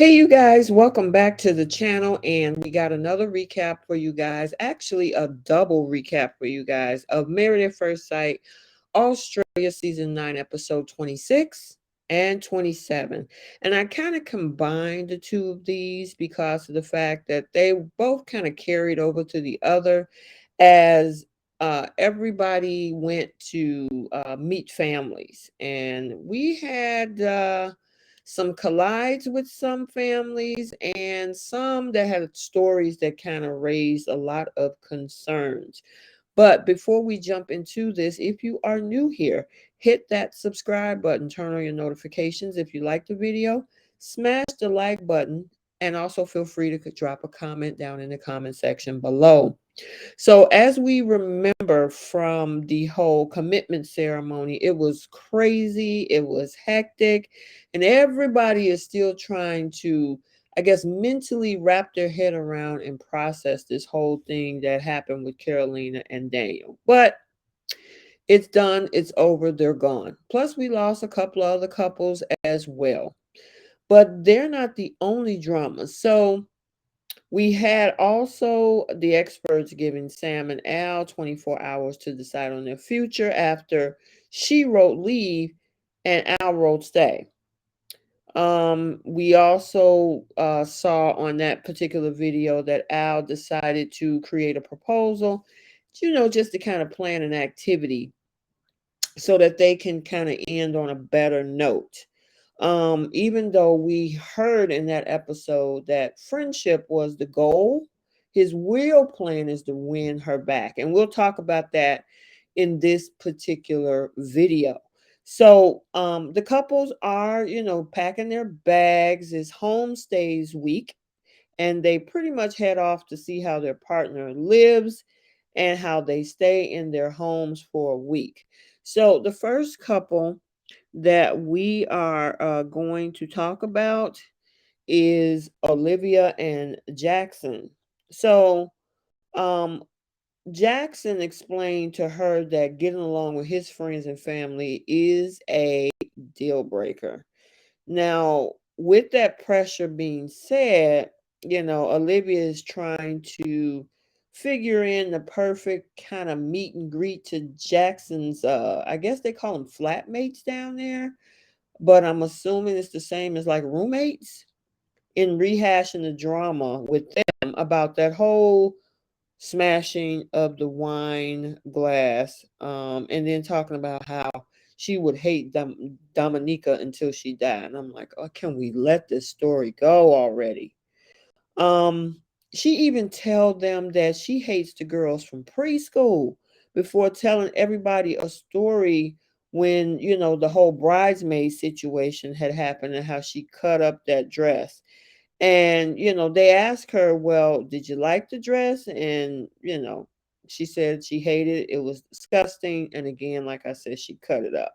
Hey, you guys, welcome back to the channel. And we got another recap for you guys. Actually, a double recap for you guys of Married at First Sight, Australia Season 9, Episode 26 and 27. And I kind of combined the two of these because of the fact that they both kind of carried over to the other as everybody went to meet families. And we had. Some collides with some families and some that had stories that kind of raised a lot of concerns. But before we jump into this, if you are new here, hit that subscribe button, turn on your notifications. If you like the video, smash the like button, and also feel free to drop a comment down in the comment section below. So, as we remember from the whole commitment ceremony, it was crazy, it was hectic, and everybody is still trying to, I guess, mentally wrap their head around and process this whole thing that happened with Carolina and Daniel. But it's done, it's over, they're gone. Plus, we lost a couple of other couples as well. But they're not the only drama. So, we had also the experts giving Sam and Al 24 hours to decide on their future after she wrote leave and Al wrote stay. We also saw on that particular video that Al decided to create a proposal, just to kind of plan an activity so that they can kind of end on a better note. Even though we heard in that episode that friendship was the goal, his real plan is to win her back. And we'll talk about that in this particular video. So the couples are, packing their bags. It's Homestays week, and they pretty much head off to see how their partner lives and how they stay in their homes for a week. So the first couple that we are going to talk about is Olivia and Jackson. So, um, Jackson explained to her that getting along with his friends and family is a deal breaker. Now, with that pressure being said, Olivia is trying to figure in the perfect kind of meet and greet to Jackson's I guess they call them flatmates down there, but I'm assuming it's the same as like roommates, in rehashing the drama with them about that whole smashing of the wine glass, and then talking about how she would hate Dominica until she died. And I'm like, oh, can we let this story go already? Um, she even tell them that she hates the girls from preschool before telling everybody a story when, the whole bridesmaid situation had happened and how she cut up that dress. And, they asked her, well, did you like the dress? And, she said she hated it. It was disgusting. And again, like I said, she cut it up.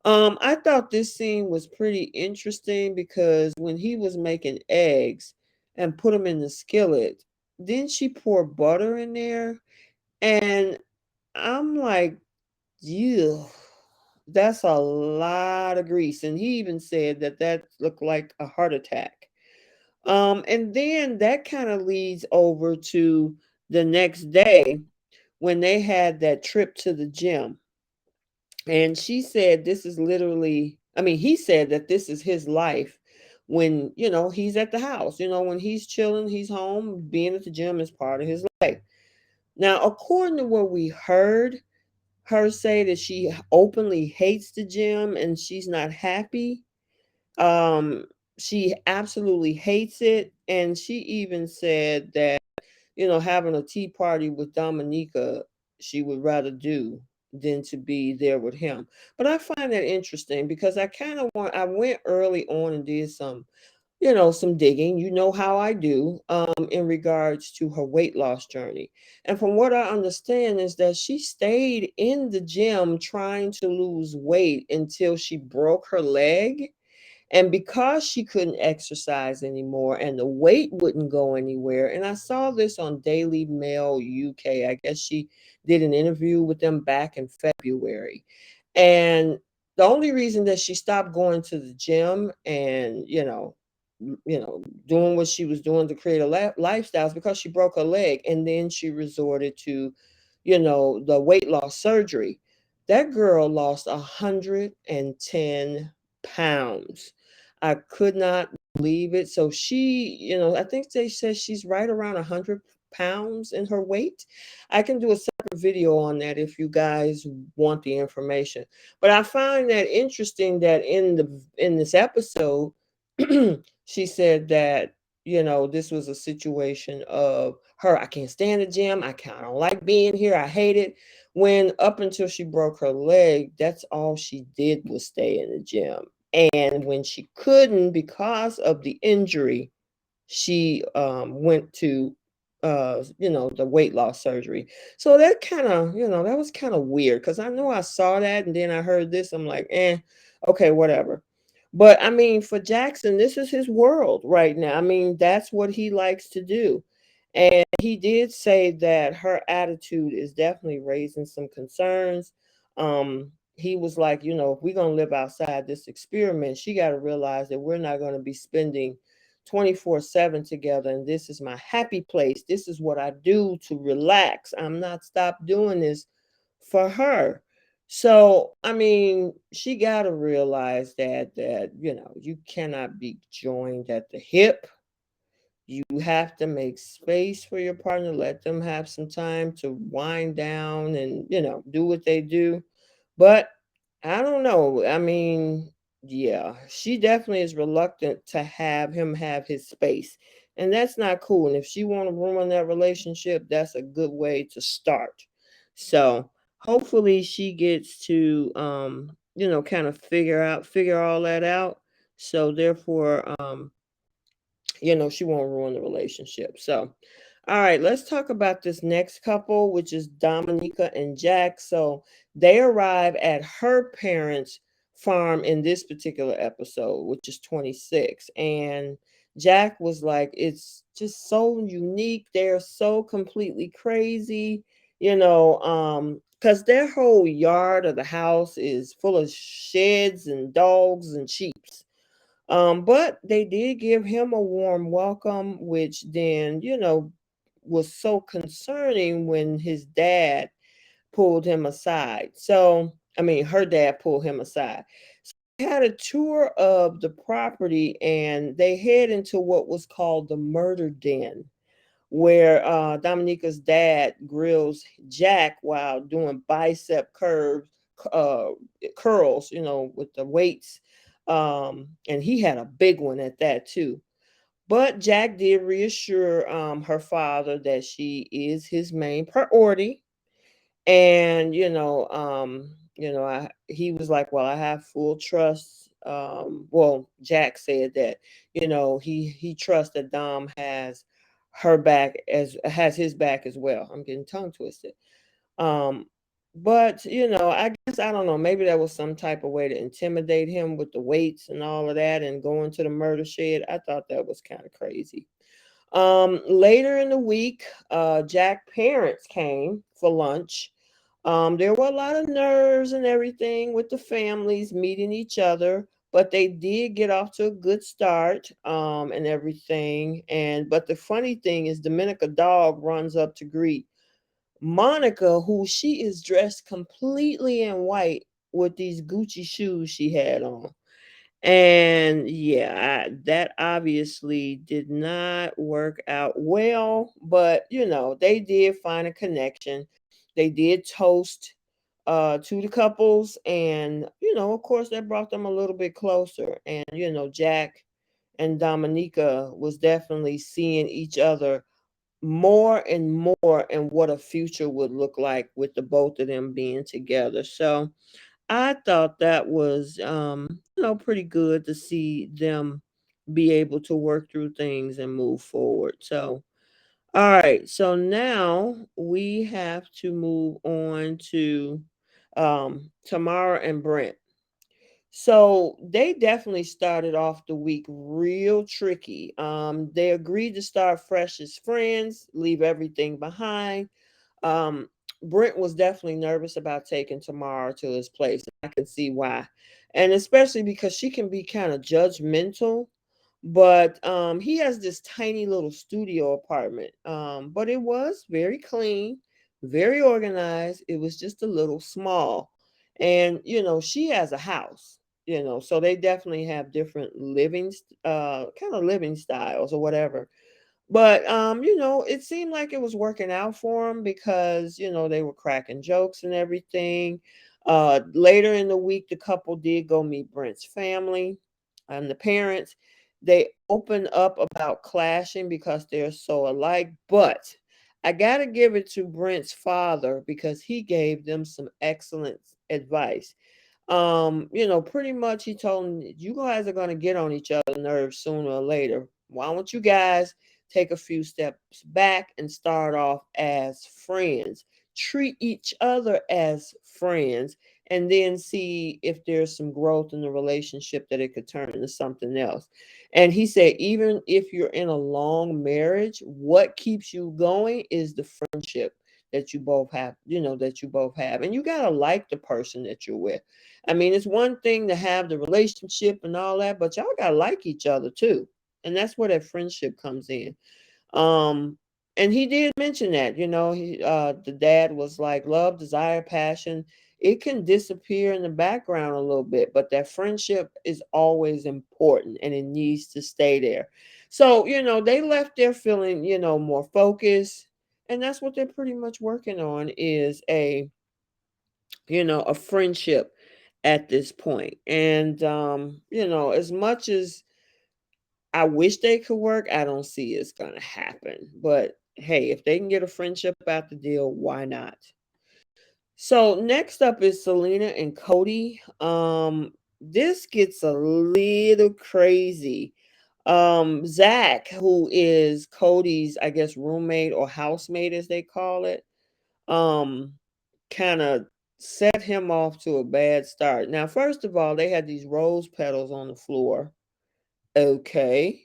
I thought this scene was pretty interesting because when he was making eggs and put them in the skillet, then she pour butter in there. And I'm like, yeah, that's a lot of grease. And he even said that that looked like a heart attack. And then that kind of leads over to the next day when they had that trip to the gym. And she said, this is literally, I mean, he said that this is his life when, he's at the house, when he's chilling, he's home, being at the gym is part of his life. Now, according to what we heard her say, that she openly hates the gym and she's not happy. Um, she absolutely hates it. And she even said that, having a tea party with Dominica, she would rather do than to be there with him. But I find that interesting because I went early on and did some digging. You know how I do, in regards to her weight loss journey. And from what I understand is that she stayed in the gym trying to lose weight until she broke her leg, and because she couldn't exercise anymore and the weight wouldn't go anywhere. And I saw this on Daily Mail UK. I guess she did an interview with them back in February. And the only reason that she stopped going to the gym and, doing what she was doing to create a lifestyles because she broke her leg, and then she resorted to, the weight loss surgery. That girl lost 110 pounds. I could not believe it. So she, I think they said she's right around 100 pounds in her weight. I can do a separate video on that if you guys want the information. But I find that interesting that in this episode, she said that, this was a situation of her, I can't stand the gym. I don't like being here. I hate it. When up until she broke her leg, that's all she did was stay in the gym. And when she couldn't because of the injury, she went to the weight loss surgery. So that kind of, that was kind of weird, because I know I saw that and then I heard this. I'm like, okay, whatever. But I mean, for Jackson, this is his world right now. I mean, that's what he likes to do. And he did say that her attitude is definitely raising some concerns. He was like, if we're going to live outside this experiment, she got to realize that we're not going to be spending 24/7 together, and this is my happy place. This is what I do to relax. I'm not stop doing this for her. So I mean, she got to realize that you cannot be joined at the hip. You have to make space for your partner, let them have some time to wind down and, do what they do. But I don't know. I mean, yeah, she definitely is reluctant to have him have his space. And that's not cool. And if she want to ruin that relationship, that's a good way to start. So hopefully she gets to kind of figure all that out. So therefore, she won't ruin the relationship. So, all right, let's talk about this next couple, which is Dominica and Jack. So they arrive at her parents' farm in this particular episode, which is 26. And Jack was like, it's just so unique. They're so completely crazy, because their whole yard of the house is full of sheds and dogs and sheep. But they did give him a warm welcome, which then, was so concerning when his dad pulled him aside. So, I mean, her dad pulled him aside. So they had a tour of the property and they head into what was called the murder den, where Dominica's dad grills Jack while doing bicep uh, curls, with the weights. And he had a big one at that too. But Jack did reassure her father that she is his main priority. And he was like, well, I have full trust. Well, Jack said that, he trusts that Dom has his back as well. I'm getting tongue twisted. um but I guess, I don't know, maybe that was some type of way to intimidate him with the weights and all of that and going to the murder shed. I thought that was kind of crazy. Later in the week, Jack parents came for lunch. There were a lot of nerves and everything with the families meeting each other, but they did get off to a good start, and everything. And but the funny thing is, Dominica dog runs up to greet Monica, who she is dressed completely in white with these Gucci shoes she had on. And yeah, that obviously did not work out well, but they did find a connection. They did toast to the couples, and of course, that brought them a little bit closer. And Jack and Dominica was definitely seeing each other more and more, and what a future would look like with the both of them being together. So I thought that was pretty good to see them be able to work through things and move forward. So all right, so now we have to move on to Tamara and Brent. So they definitely started off the week real tricky. They agreed to start fresh as friends, leave everything behind. um, Brent was definitely nervous about taking Tamara to his place. I can see why. And especially because she can be kind of judgmental. But he has this tiny little studio apartment. But it was very clean, very organized. It was just a little small. And she has a house, so they definitely have different kind of living styles or whatever. But it seemed like it was working out for them because they were cracking jokes and everything. Later in the week, the couple did go meet Brent's family and the parents. They opened up about clashing because they're so alike. But I gotta give it to Brent's father because he gave them some excellent advice. Pretty much he told them, you guys are gonna get on each other's nerves sooner or later. Why don't you guys take a few steps back and start off as friends? Treat each other as friends, and then see if there's some growth in the relationship that it could turn into something else. And he said, even if you're in a long marriage, what keeps you going is the friendship that you both have, and you gotta like the person that you're with. I mean, it's one thing to have the relationship and all that, but y'all gotta like each other too. And that's where that friendship comes in. Um, and he did mention that, the dad was like, love, desire, passion, it can disappear in the background a little bit, but that friendship is always important and it needs to stay there. So, they left there feeling, more focused. And that's what they're pretty much working on is a friendship at this point. And as much as I wish they could work, I don't see it's gonna happen. But hey, if they can get a friendship out the deal, why not? So next up is Selena and Cody. This gets a little crazy. Zach, who is Cody's, I guess, roommate or housemate as they call it, um, kind of set him off to a bad start. Now, first of all, they had these rose petals on the floor. Okay.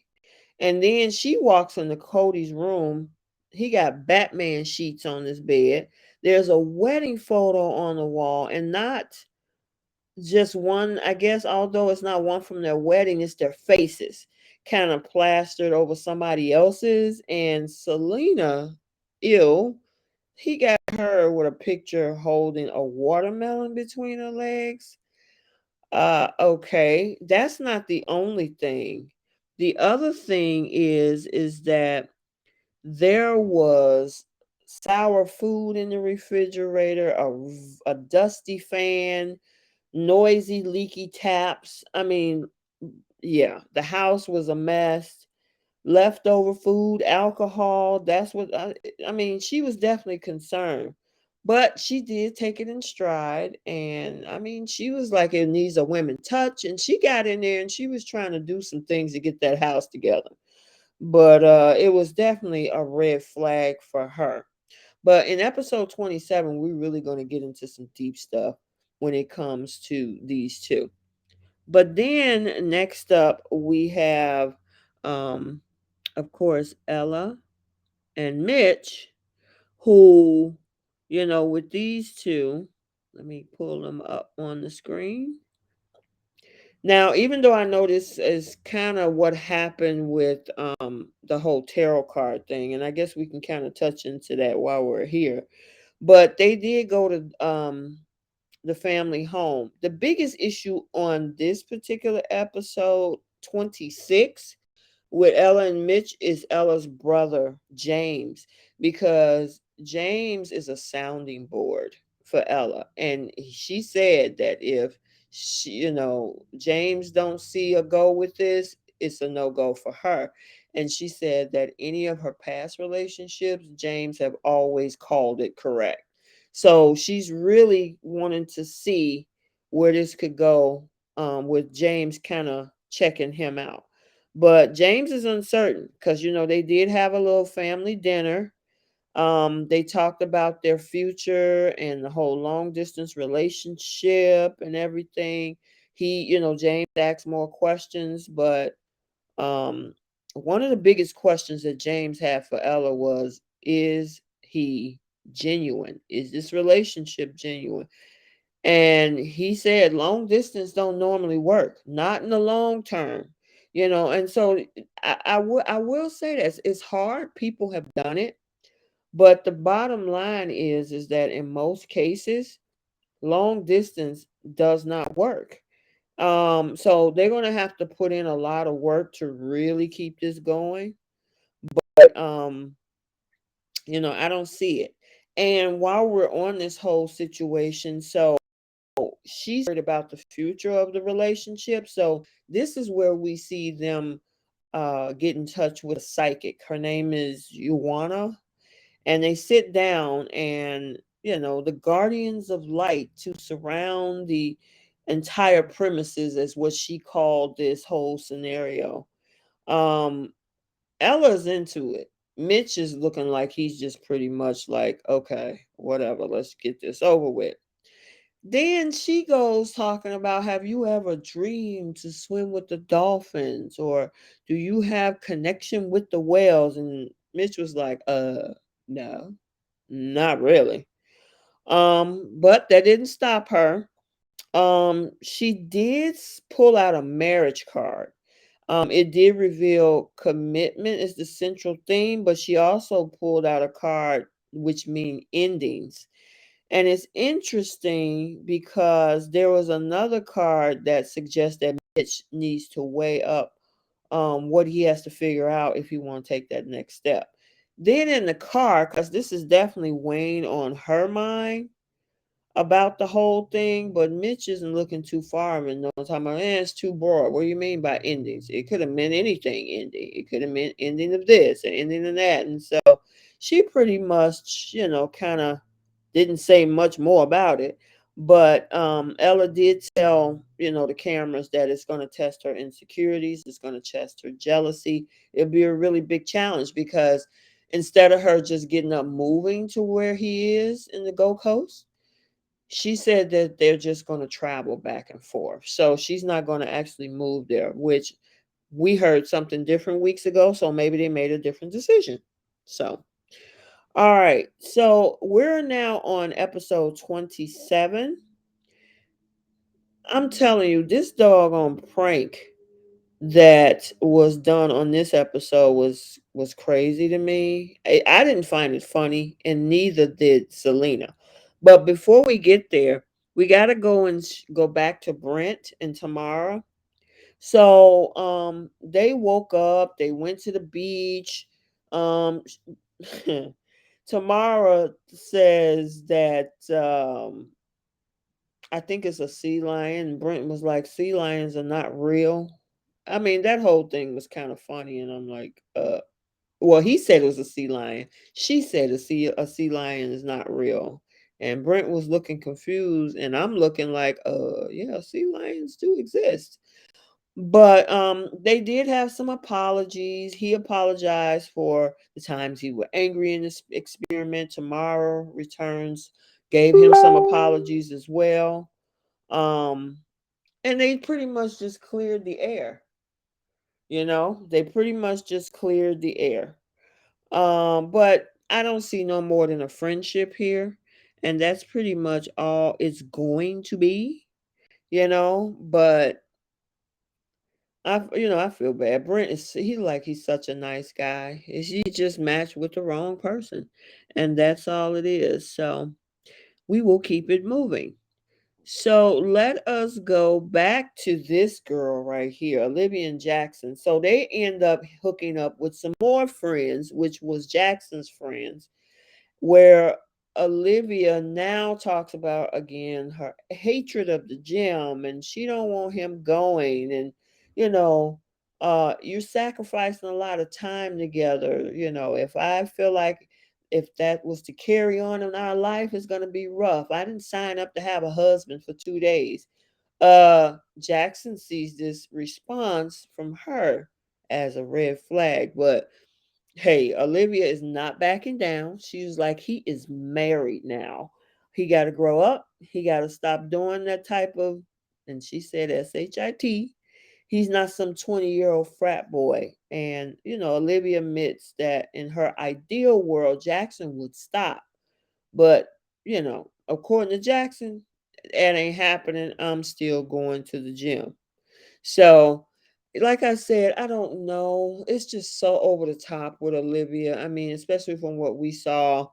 And then she walks into Cody's room. He got Batman sheets on his bed. There's a wedding photo on the wall, and not just one, I guess, although it's not one from their wedding, it's their faces kind of plastered over somebody else's. And Selena, ew, he got her with a picture holding a watermelon between her legs. Okay, that's not the only thing. The other thing is that there was sour food in the refrigerator, a dusty fan, noisy, leaky taps. I mean, yeah, the house was a mess. Leftover food, alcohol. That's what I mean. She was definitely concerned, but she did take it in stride. And I mean, she was like, it needs a women touch. And she got in there and she was trying to do some things to get that house together. But it was definitely a red flag for her. But in episode 27, we're really going to get into some deep stuff when it comes to these two. But then next up, we have, um, of course, Ella and Mitch, who, with these two, let me pull them up on the screen. Now, even though I know this is kind of what happened with the whole tarot card thing, and I guess we can kind of touch into that while we're here, but they did go to the family home. The biggest issue on this particular episode 26 with Ella and Mitch is Ella's brother, James, because James is a sounding board for Ella. And she said that if James don't see a go with this, it's a no-go for her. And she said that any of her past relationships, James have always called it correct. So she's really wanting to see where this could go, with James kind of checking him out. But James is uncertain because they did have a little family dinner. They talked about their future and the whole long distance relationship and everything. James asked more questions, but um, one of the biggest questions that James had for Ella was, is he genuine? Is this relationship genuine? And he said long distance don't normally work, not in the long term. And so I will say this, it's hard. People have done it, but the bottom line is that in most cases, long distance does not work. So they're gonna have to put in a lot of work to really keep this going. But I don't see it. And while we're on this whole situation, so she's worried about the future of the relationship. So this is where we see them get in touch with a psychic. Her name is Yuana, and they sit down, and the guardians of light to surround the entire premises, as what she called this whole scenario. um Ella's into it. Mitch is looking like he's just pretty much like, okay, whatever, let's get this over with. Then she goes talking about, have you ever dreamed to swim with the dolphins, or do you have connection with the whales? And Mitch was like, no, not really. But that didn't stop her. She did pull out a marriage card. It did reveal commitment is the central theme, but she also pulled out a card which mean endings. And it's interesting because there was another card that suggests that Mitch needs to weigh up what he has to figure out if he want to take that next step. Then in the car, because this is definitely weighing on her mind about the whole thing, but Mitch isn't looking too far and no talking about, it's too broad. What do you mean by endings? It could have meant anything ending. It could have meant ending of this and ending of that. And so she pretty much, kind of didn't say much more about it. But Ella did tell, the cameras that it's going to test her insecurities, it's going to test her jealousy. It'll be a really big challenge because instead of her just getting up moving to where he is in the Gold Coast, she said that they're just going to travel back and forth. So she's not going to actually move there, which we heard something different weeks ago. So maybe they made a different decision. So, all right. So we're now on episode 27. I'm telling you, this doggone prank that was done on this episode was crazy to me. I didn't find it funny, and neither did Selena. But before we get there, we got to go and go back to Brent and Tamara. So they woke up, they went to the beach. Um Tamara says that I think it's a sea lion. Brent was like, sea lions are not real. I mean, that whole thing was kind of funny, and I'm like, well, he said it was a sea lion. She said a sea lion is not real. And Brent was looking confused, and I'm looking like, yeah, sea lions do exist. But they did have some apologies. He apologized for the times he were angry in this experiment. Tomorrow returns, gave him some apologies as well. Um, and they pretty much just cleared the air. They pretty much just cleared the air. But I don't see no more than a friendship here, and that's pretty much all it's going to be. But I feel bad. Brent is he's such a nice guy. He just matched with the wrong person, and that's all it is. So we will keep it moving. So let us go back to this girl right here, Olivia and Jackson. So they end up hooking up with some more friends, which was Jackson's friends, where Olivia now talks about again her hatred of the gym, and she don't want him going, and you know you're sacrificing a lot of time together. If I feel like if that was to carry on in our life, it's going to be rough. I didn't sign up to have a husband for 2 days. Jackson sees this response from her as a red flag, but hey, Olivia is not backing down. She's like, he is married now. He got to grow up. He got to stop doing that type of, and she said SHIT. He's not some 20-year-old frat boy. And, Olivia admits that in her ideal world, Jackson would stop. But, according to Jackson, that ain't happening. I'm still going to the gym. So like I said, I don't know. It's just so over the top with Olivia. I mean, especially from what we saw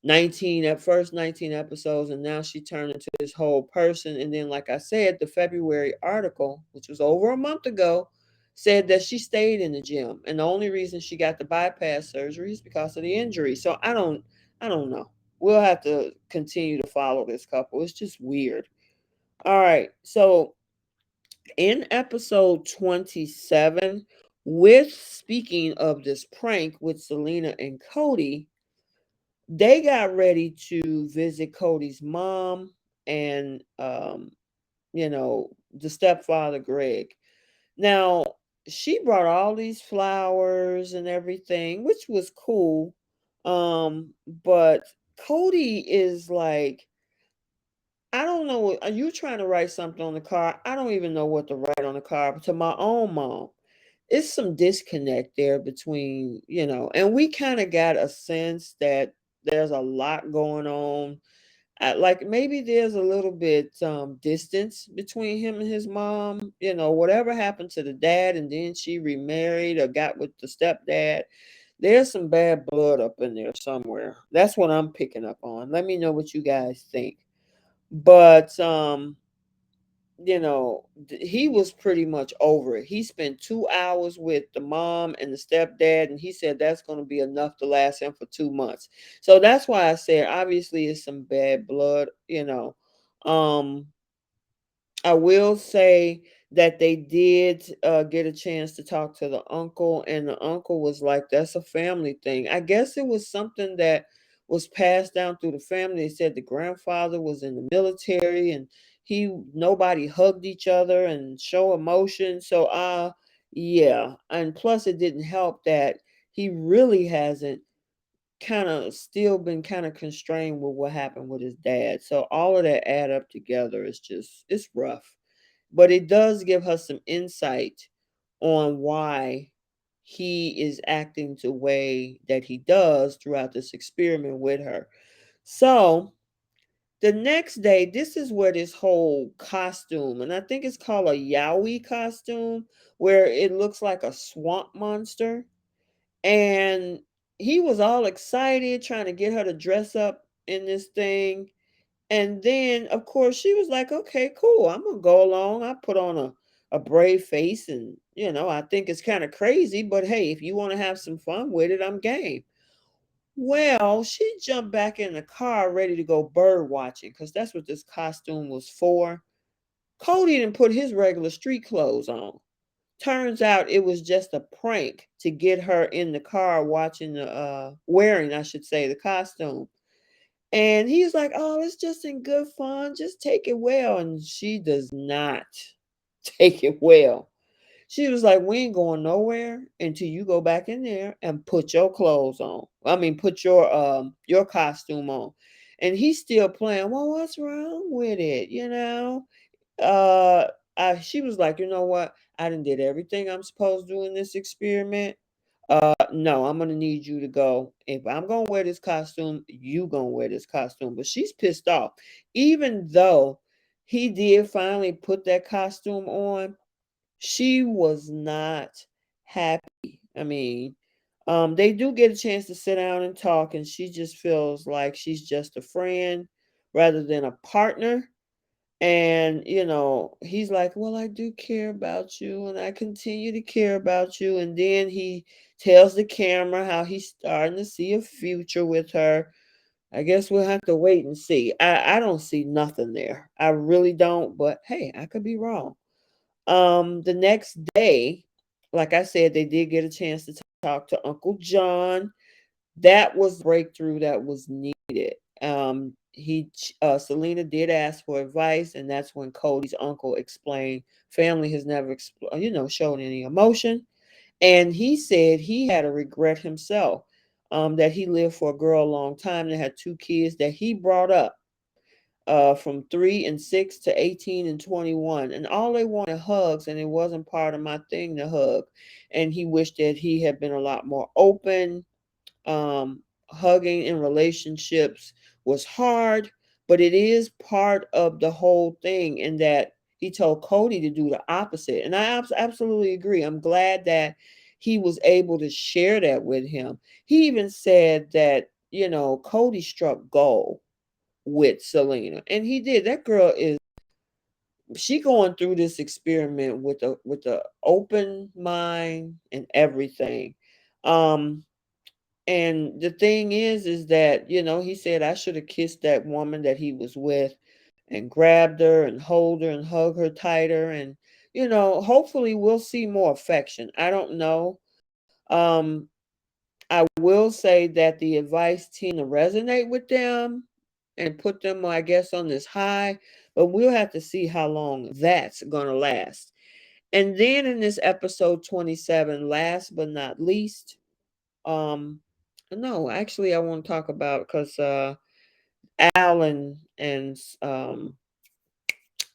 19 at first 19 episodes, and now she turned into this whole person. And then, like I said, the February article, which was over a month ago, said that she stayed in the gym. And the only reason she got the bypass surgery is because of the injury. So I don't know. We'll have to continue to follow this couple. It's just weird. All right. So in episode 27, with speaking of this prank with Selena and Cody, they got ready to visit Cody's mom and the stepfather Greg. Now, she brought all these flowers and everything, which was cool. But Cody is like, I don't know. Are you trying to write something on the card? I don't even know what to write on the card. But to my own mom, it's some disconnect there between, and we kind of got a sense that there's a lot going on. Like maybe there's a little bit distance between him and his mom. Whatever happened to the dad, and then she remarried or got with the stepdad. There's some bad blood up in there somewhere. That's what I'm picking up on. Let me know what you guys think. But he was pretty much over it. He spent 2 hours with the mom and the stepdad, and he said that's going to be enough to last him for 2 months. So that's why I said obviously it's some bad blood. um I will say that they did get a chance to talk to the uncle, and the uncle was like, "That's a family thing." I guess it was something that was passed down through the family. They said the grandfather was in the military, and nobody hugged each other and show emotion. So, yeah, and plus it didn't help that he really hasn't kind of still been kind of constrained with what happened with his dad. So all of that add up together is just it's rough. But it does give us some insight on why he is acting the way that he does throughout this experiment with her. So the next day, this is where this whole costume, and I think it's called a Yowie costume, where it looks like a swamp monster, and he was all excited trying to get her to dress up in this thing. And then, of course, she was like, okay, cool. I'm going to go along. I put on a brave face. And, I think it's kind of crazy. But hey, if you want to have some fun with it, I'm game. Well, she jumped back in the car ready to go bird watching because that's what this costume was for. Cody didn't put his regular street clothes on. Turns out it was just a prank to get her in the car watching wearing, I should say, the costume. And he's like, "Oh, it's just in good fun. Just take it well." And she does not take it well. She was like, "We ain't going nowhere until you go back in there and put your clothes on. I mean, put your costume on." And he's still playing, "Well, what's wrong with it?" uh she was like, "You know what? I done did everything I'm supposed to do in this experiment. No, I'm gonna need you to go. If I'm gonna wear this costume, you gonna wear this costume." But she's pissed off. Even though he did finally put that costume on, she was not happy. I mean, they do get a chance to sit down and talk, and she just feels like she's just a friend rather than a partner. And, he's like, "Well, I do care about you, and I continue to care about you." And then he tells the camera how he's starting to see a future with her. I guess we'll have to wait and see. I don't see nothing there. I really don't, but hey, I could be wrong. The next day, like I said, they did get a chance to talk to Uncle John. That was the breakthrough that was needed. Selena did ask for advice, and that's when Cody's uncle explained family has never shown any emotion. And he said he had a regret himself, that he lived for a girl a long time that had two kids that he brought up, from 3 and 6 to 18 and 21, and all they wanted hugs, and it wasn't part of my thing to hug. And he wished that he had been a lot more open. Hugging in relationships was hard, but it is part of the whole thing, in that he told Cody to do the opposite. And I absolutely agree. I'm glad that he was able to share that with him. He even said that, Cody struck gold with Selena. And he did. That girl is she going through this experiment with a open mind and everything. Um and the thing is that, he said I should have kissed that woman that he was with and grabbed her and hold her and hug her tighter. And, hopefully we'll see more affection. I don't know. I will say that the advice tend to resonate with them and put them, I guess, on this high, but we'll have to see how long that's going to last. And then in this episode 27, last but not least, um, no, actually, I want to talk about because Alan and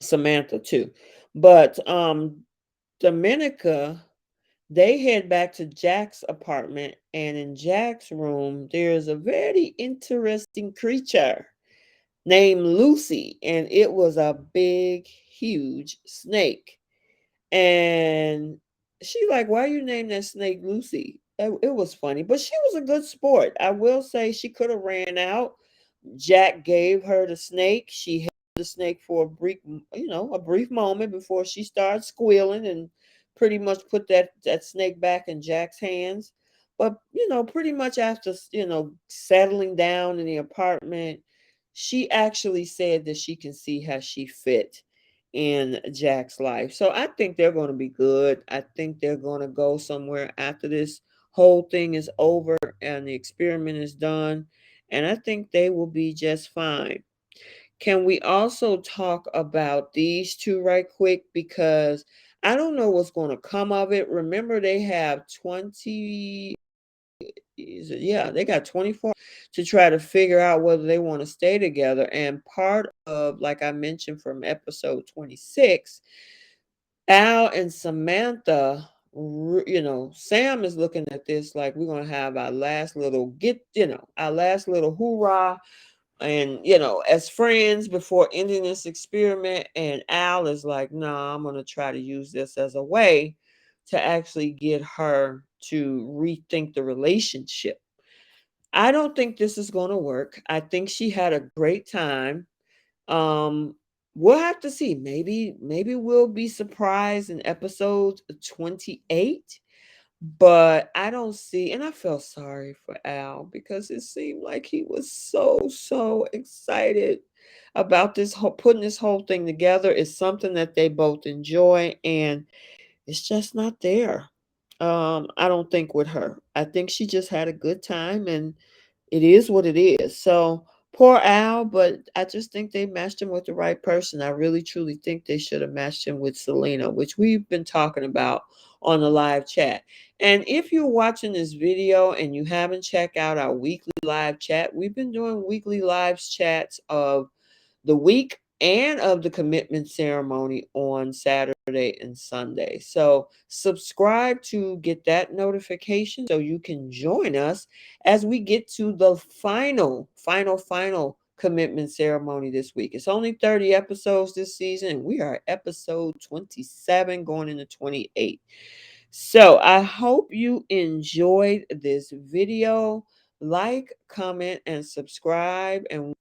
Samantha too, but Dominica, they head back to Jack's apartment, and in Jack's room, there's a very interesting creature named Lucy, and it was a big, huge snake. And she like, why you name that snake Lucy? It was funny, but she was a good sport. I will say she could have ran out. Jack gave her the snake. She held the snake for a brief moment before she started squealing and pretty much put that snake back in Jack's hands. But pretty much after settling down in the apartment, she actually said that she can see how she fit in Jack's life. So I think they're going to be good. I think they're going to go somewhere after this whole thing is over and the experiment is done. And I think they will be just fine. Can we also talk about these two right quick? Because I don't know what's going to come of it. Remember, they have 20, yeah, they got 24 to try to figure out whether they want to stay together. And part of, like I mentioned from episode 26, Al and Samantha, Sam is looking at this like we're going to have our last little our last little hoorah and, as friends before ending this experiment. And Al is like, no, I'm going to try to use this as a way to actually get her to rethink the relationship. I don't think this is going to work. I think she had a great time. Um, we'll have to see. Maybe we'll be surprised in episode 28. But I don't see, and I felt sorry for Al because it seemed like he was so excited about this whole putting this whole thing together. It's something that they both enjoy, and it's just not there. I don't think with her. I think she just had a good time, and it is what it is. So poor Al, but I just think they matched him with the right person. I really truly think they should have matched him with Selena, which we've been talking about on the live chat. And if you're watching this video and you haven't checked out our weekly live chat, we've been doing weekly live chats of the week and of the commitment ceremony on Saturday and Sunday. So subscribe to get that notification so you can join us as we get to the final commitment ceremony this week. It's only 30 episodes this season. We are at episode 27 going into 28. So I hope you enjoyed this video. Like, comment, and subscribe. And